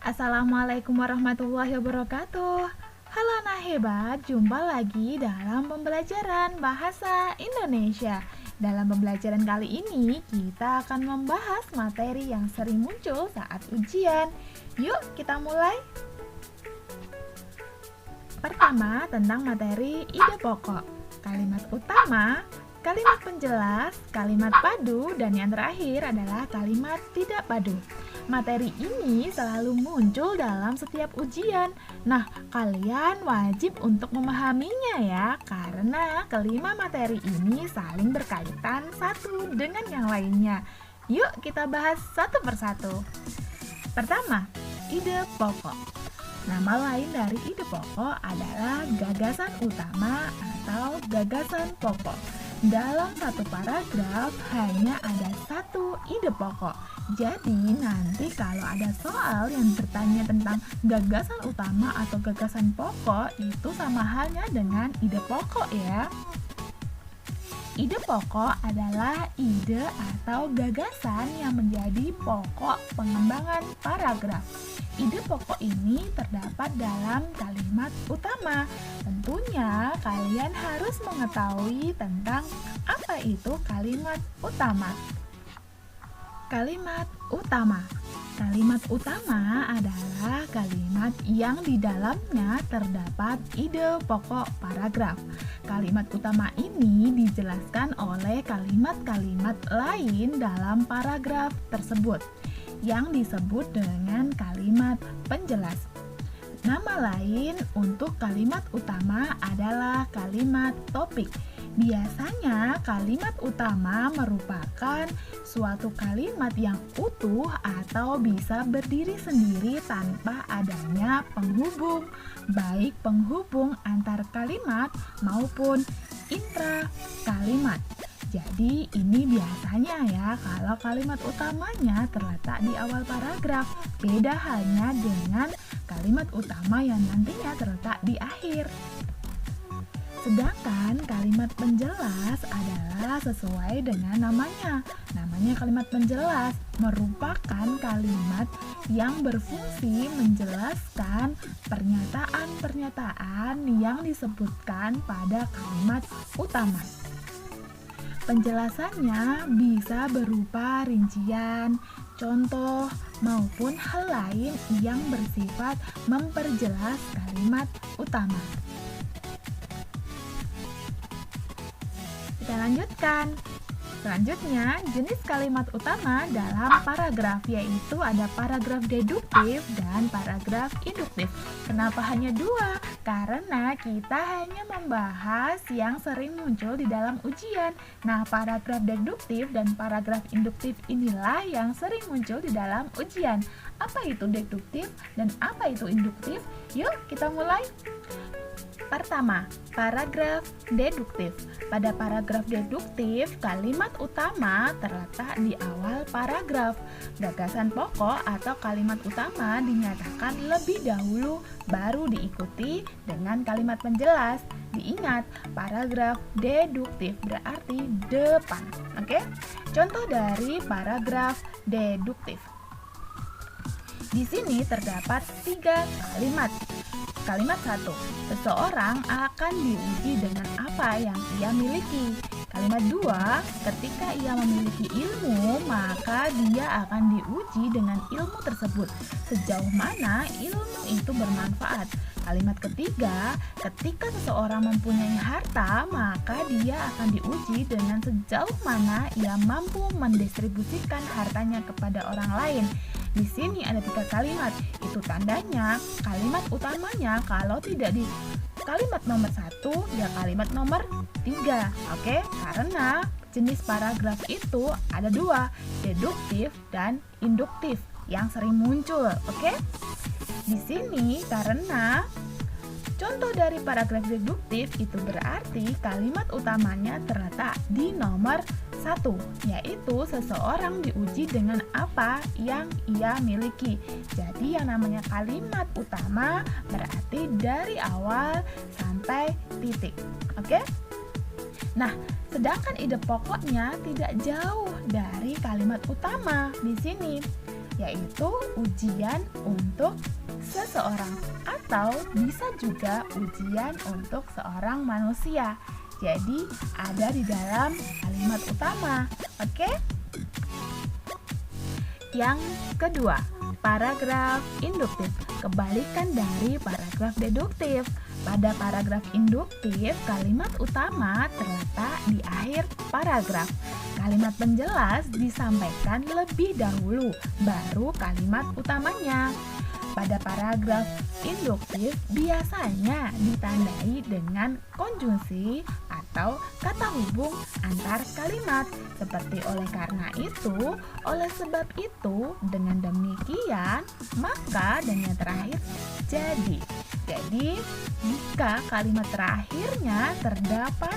Assalamualaikum warahmatullahi wabarakatuh. Halo anak hebat, jumpa lagi dalam pembelajaran bahasa Indonesia. Dalam pembelajaran kali ini, kita akan membahas materi yang sering muncul saat ujian. Yuk, kita mulai. Pertama, tentang materi ide pokok, kalimat utama, kalimat penjelas, kalimat padu, dan yang terakhir adalah kalimat tidak padu. Materi ini selalu muncul dalam setiap ujian. Nah, kalian wajib untuk memahaminya ya, karena kelima materi ini saling berkaitan satu dengan yang lainnya. Yuk kita bahas satu persatu. Pertama, ide pokok. Nama lain dari ide pokok adalah gagasan utama atau gagasan pokok. Dalam satu paragraf hanya ada satu ide pokok. Jadi nanti kalau ada soal yang bertanya tentang gagasan utama atau gagasan pokok, itu sama halnya dengan ide pokok ya. Ide pokok adalah ide atau gagasan yang menjadi pokok pengembangan paragraf. Ide pokok ini terdapat dalam kalimat utama. Tentunya kalian harus mengetahui tentang apa itu kalimat utama. Kalimat utama. Kalimat utama adalah kalimat yang di dalamnya terdapat ide pokok paragraf. Kalimat utama ini dijelaskan oleh kalimat-kalimat lain dalam paragraf tersebut yang disebut dengan kalimat penjelas. Nama lain untuk kalimat utama adalah kalimat topik. Biasanya kalimat utama merupakan suatu kalimat yang utuh atau bisa berdiri sendiri tanpa adanya penghubung, baik penghubung antar kalimat maupun intra kalimat. Jadi ini biasanya ya kalau kalimat utamanya terletak di awal paragraf, beda halnya dengan kalimat utama yang nantinya terletak di akhir. Sedangkan kalimat penjelas adalah sesuai dengan namanya. Namanya kalimat penjelas merupakan kalimat yang berfungsi menjelaskan pernyataan-pernyataan yang disebutkan pada kalimat utama. Penjelasannya bisa berupa rincian, contoh, maupun hal lain yang bersifat memperjelas kalimat utama. Kita lanjutkan. Selanjutnya, jenis kalimat utama dalam paragraf yaitu ada paragraf deduktif dan paragraf induktif. Kenapa hanya dua? Karena kita hanya membahas yang sering muncul di dalam ujian. Nah, paragraf deduktif dan paragraf induktif inilah yang sering muncul di dalam ujian. Apa itu deduktif dan apa itu induktif? Yuk, kita mulai. Pertama, paragraf deduktif. Pada paragraf deduktif, kalimat utama terletak di awal paragraf. Gagasan pokok atau kalimat utama dinyatakan lebih dahulu, baru diikuti dengan kalimat penjelas. Diingat, paragraf deduktif berarti depan. Oke? Contoh dari paragraf deduktif. Di sini terdapat 3 kalimat. Kalimat 1, seseorang akan diuji dengan apa yang ia miliki. Kalimat 2, ketika ia memiliki ilmu, maka dia akan diuji dengan ilmu tersebut. Sejauh mana ilmu itu bermanfaat. Kalimat ketiga, ketika seseorang mempunyai harta, maka dia akan diuji dengan sejauh mana ia mampu mendistribusikan hartanya kepada orang lain. Di sini ada 3 kalimat, itu tandanya kalimat utamanya kalau tidak di kalimat nomor 1, ya kalimat nomor 3. Oke, karena jenis paragraf itu ada 2, deduktif dan induktif yang sering muncul. Oke, di sini karena contoh dari paragraf deduktif itu berarti kalimat utamanya terletak di nomor 1, yaitu seseorang diuji dengan apa yang ia miliki. Jadi yang namanya kalimat utama berarti dari awal sampai titik. Oke? Nah, sedangkan ide pokoknya tidak jauh dari kalimat utama di sini. yaitu ujian untuk seseorang atau bisa juga ujian untuk seorang manusia. Jadi ada di dalam kalimat utama. Oke? Yang kedua, paragraf induktif. Kebalikan dari paragraf deduktif. Pada paragraf induktif, kalimat utama terletak di akhir paragraf. Kalimat penjelas disampaikan lebih dahulu, baru kalimat utamanya. Pada paragraf induktif biasanya ditandai dengan konjungsi atau kata hubung antar kalimat. Seperti oleh karena itu, oleh sebab itu, dengan demikian, maka dan yang terakhir jadi. Jadi, jika kalimat terakhirnya terdapat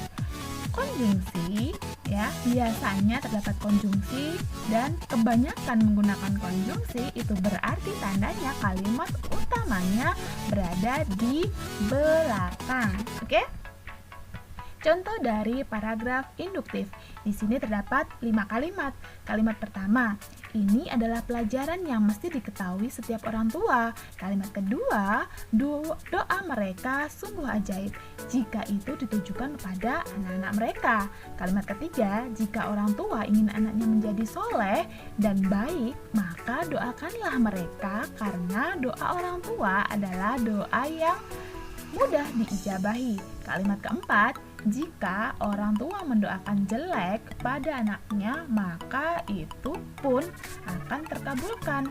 konjungsi, ya, biasanya terdapat konjungsi dan kebanyakan menggunakan konjungsi, itu berarti tandanya kalimat utamanya berada di belakang. Oke? Contoh dari paragraf induktif. Di sini terdapat 5 kalimat. Kalimat pertama, ini adalah pelajaran yang mesti diketahui setiap orang tua. Kalimat kedua, doa mereka sungguh ajaib jika itu ditujukan kepada anak-anak mereka. Kalimat ketiga, jika orang tua ingin anaknya menjadi soleh dan baik, maka doakanlah mereka karena doa orang tua adalah doa yang mudah diijabahi. Kalimat keempat, jika orang tua mendoakan jelek pada anaknya, maka itu pun akan terkabulkan.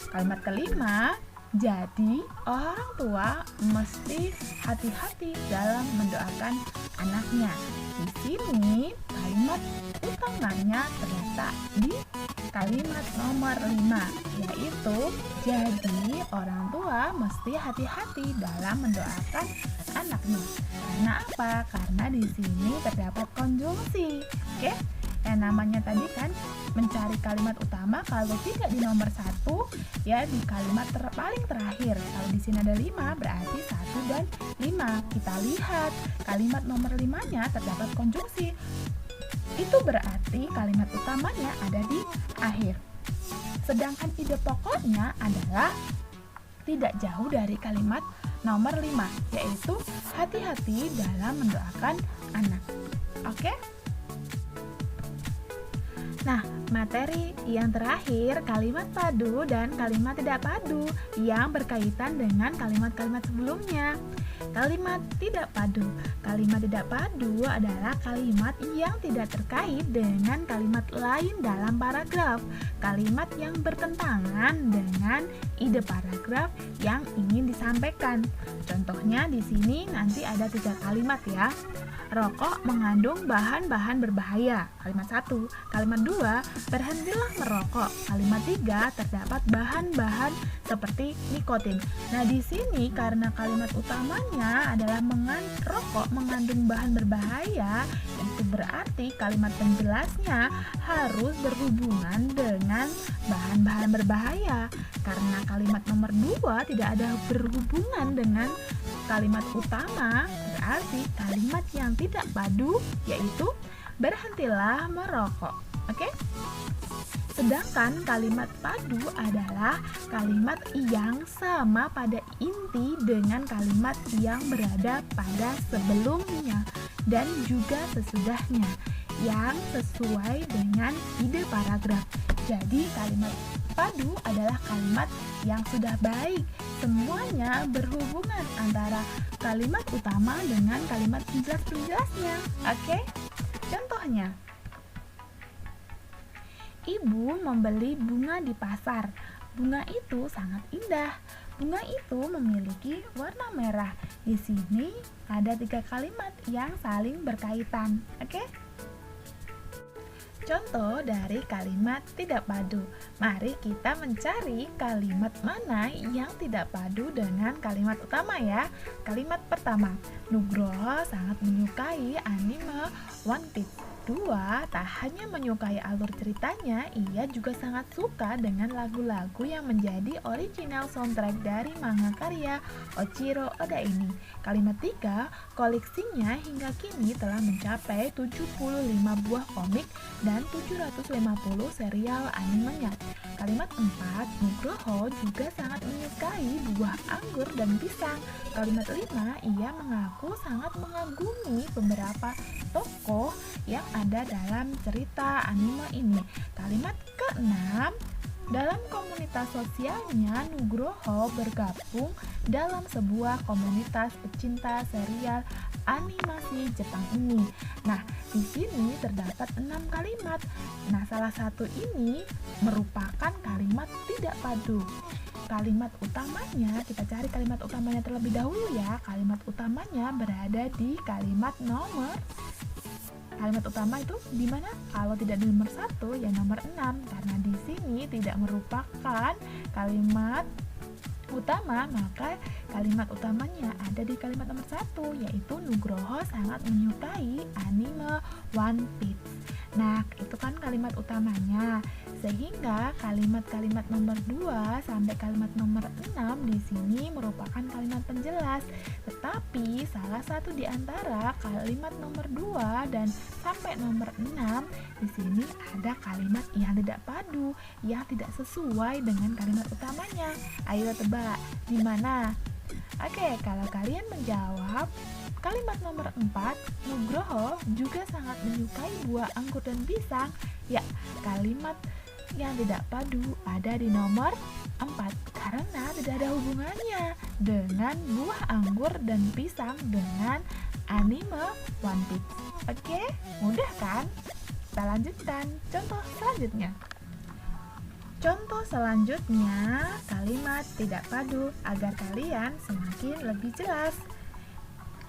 Kalimat kelima, jadi orang tua mesti hati-hati dalam mendoakan anaknya. Di sini kalimat utamanya terletak di kalimat nomor 5, yaitu jadi orang tua mesti hati-hati dalam mendoakan anaknya. Karena apa? Karena di sini terdapat konjungsi. Oke? Yang namanya tadi kan mencari kalimat utama, kalau tidak di nomor 1, ya di kalimat paling terakhir. Kalau di sini ada 5, berarti 1 dan 5. Kita lihat kalimat nomor 5-nya terdapat konjungsi. Itu berarti kalimat utamanya ada di akhir. Sedangkan ide pokoknya adalah tidak jauh dari kalimat nomor 5, yaitu hati-hati dalam mendoakan anak. Oke? Nah, materi yang terakhir, kalimat padu dan kalimat tidak padu yang berkaitan dengan kalimat-kalimat sebelumnya. Kalimat tidak padu. Kalimat tidak padu adalah kalimat yang tidak terkait dengan kalimat lain dalam paragraf. Kalimat yang bertentangan dengan ide paragraf yang ingin disampaikan. Contohnya di sini nanti ada 3 kalimat ya. Rokok mengandung bahan-bahan berbahaya. Kalimat 1. Kalimat 2, berhentilah merokok. Kalimat 3, terdapat bahan-bahan seperti nikotin. Nah, di sini karena kalimat utamanya adalah rokok mengandung bahan berbahaya, itu berarti kalimat penjelasnya harus berhubungan dengan bahan-bahan berbahaya. Karena kalimat nomor 2 tidak ada berhubungan dengan kalimat utama, berarti kalimat yang tidak padu yaitu berhentilah merokok. Oke? Sedangkan kalimat padu adalah kalimat yang sama pada inti dengan kalimat yang berada pada sebelumnya dan juga sesudahnya yang sesuai dengan ide paragraf. Jadi kalimat padu adalah kalimat yang sudah baik. Semuanya berhubungan antara kalimat utama dengan kalimat penjelas-penjelasnya. Oke? Contohnya, ibu membeli bunga di pasar. Bunga itu sangat indah. Bunga itu memiliki warna merah. Di sini ada 3 kalimat yang saling berkaitan. Oke? Contoh dari kalimat tidak padu. Mari kita mencari kalimat mana yang tidak padu dengan kalimat utama ya. Kalimat pertama, Nugroho sangat menyukai anime One Piece. 2, tak hanya menyukai alur ceritanya, ia juga sangat suka dengan lagu-lagu yang menjadi original soundtrack dari manga karya Ochiro Oda ini. Kalimat 3, koleksinya hingga kini telah mencapai 75 buah komik dan 750 serial animenya. Kalimat 4, Nugroho juga sangat menyukai buah anggur dan pisang. Kalimat 5, ia mengaku sangat mengagumi beberapa tokoh yang ada dalam cerita anime ini. Kalimat ke-6, dalam komunitas sosialnya, Nugroho bergabung dalam sebuah komunitas pecinta serial animasi Jepang ini. Nah, di sini terdapat 6 kalimat. Nah, salah satu ini merupakan kalimat tidak padu. Kalimat utamanya, kita cari kalimat utamanya terlebih dahulu ya. Kalimat utamanya berada di kalimat nomor. Kalimat utama itu di mana? Kalau tidak di nomor 1, ya nomor 6. Karena di sini tidak merupakan kalimat utama, maka kalimat utamanya ada di kalimat nomor 1, yaitu Nugroho sangat menyukai anime One Piece. Nah, itu kan kalimat utamanya. Sehingga kalimat-kalimat nomor 2 sampai kalimat nomor 6 di sini merupakan kalimat penjelas. Tetapi salah satu di antara kalimat nomor 2 dan sampai nomor 6 di sini ada kalimat yang tidak padu, yang tidak sesuai dengan kalimat utamanya. Ayo tebak, di mana? Oke, kalau kalian menjawab kalimat nomor 4, Nugroho juga sangat menyukai buah anggur dan pisang. Ya, kalimat yang tidak padu ada di nomor 4 karena tidak ada hubungannya dengan buah anggur dan pisang dengan anime One Piece. Oke, mudah kan? Kita lanjutkan contoh selanjutnya. Contoh selanjutnya, kalimat tidak padu agar kalian semakin lebih jelas.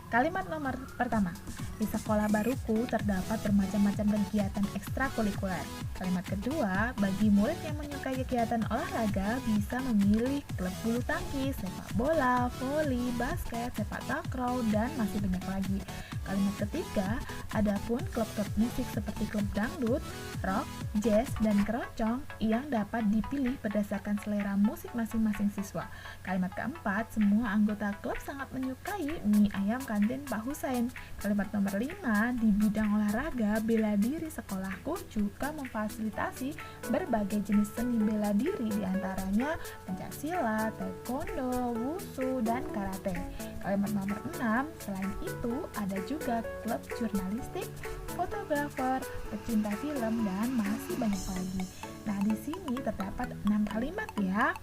Kalimat nomor pertama, di sekolah baruku terdapat bermacam-macam kegiatan ekstrakurikuler. Kalimat kedua, bagi murid yang menyukai kegiatan olahraga bisa memilih klub bulu tangkis, sepak bola, voli, basket, sepak takraw, dan masih banyak lagi. Kalimat ketiga, adapun klub-klub musik seperti klub dangdut, rock, jazz, dan keroncong yang dapat dipilih berdasarkan selera musik masing-masing siswa. Kalimat keempat, semua anggota klub sangat menyukai mie ayam kantin Pak Husain. Kalimat nomor 5, di bidang olahraga, bela diri sekolahku juga memfasilitasi berbagai jenis seni bela diri, diantaranya pencaksilat, taekwondo, wushu, dan karate. Kalimat nomor 6, selain itu ada juga klub jurnalistik, fotografer, pecinta film, dan masih banyak lagi. Nah, di sini terdapat 6 kalimat ya.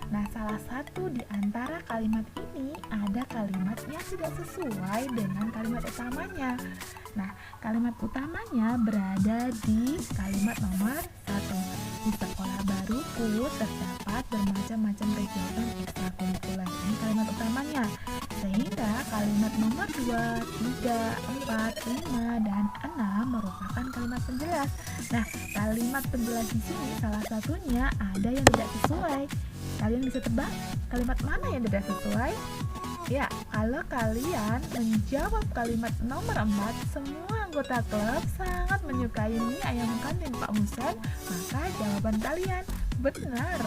Nah, salah satu di antara kalimat ini ada kalimat yang tidak sesuai dengan kalimat utamanya. Nah, kalimat utamanya berada di kalimat nomor 1. Di sekolah baruku terdapat bermacam-macam kegiatan ekstrakurikuler. Ini kalimat utamanya. Sehingga kalimat nomor 2, 3, 4, 5, dan 6 merupakan kalimat penjelas. Nah, kalimat penjelas di sini salah satunya ada yang tidak sesuai. Kalian bisa tebak kalimat mana yang tidak sesuai? Ya, kalau kalian menjawab kalimat nomor 4, semua anggota klub sangat menyukai mie ayam kantin Pak Husain, maka jawaban kalian benar.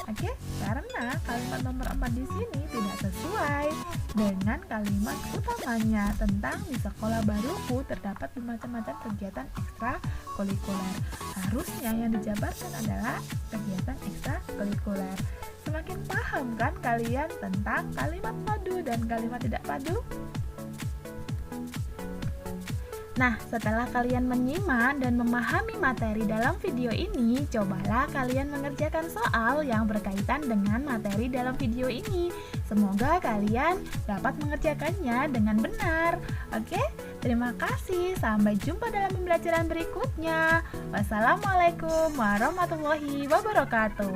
Oke, karena kalimat nomor 4 di sini tidak sesuai dengan kalimat utamanya tentang di sekolah baruku terdapat bermacam-macam kegiatan ekstrakurikuler. Harusnya yang dijabarkan adalah kegiatan ekstrakurikuler. Semakin paham kan kalian tentang kalimat padu dan kalimat tidak padu? Nah, setelah kalian menyimak dan memahami materi dalam video ini, cobalah kalian mengerjakan soal yang berkaitan dengan materi dalam video ini. Semoga kalian dapat mengerjakannya dengan benar. Oke, terima kasih. Sampai jumpa dalam pembelajaran berikutnya. Wassalamualaikum warahmatullahi wabarakatuh.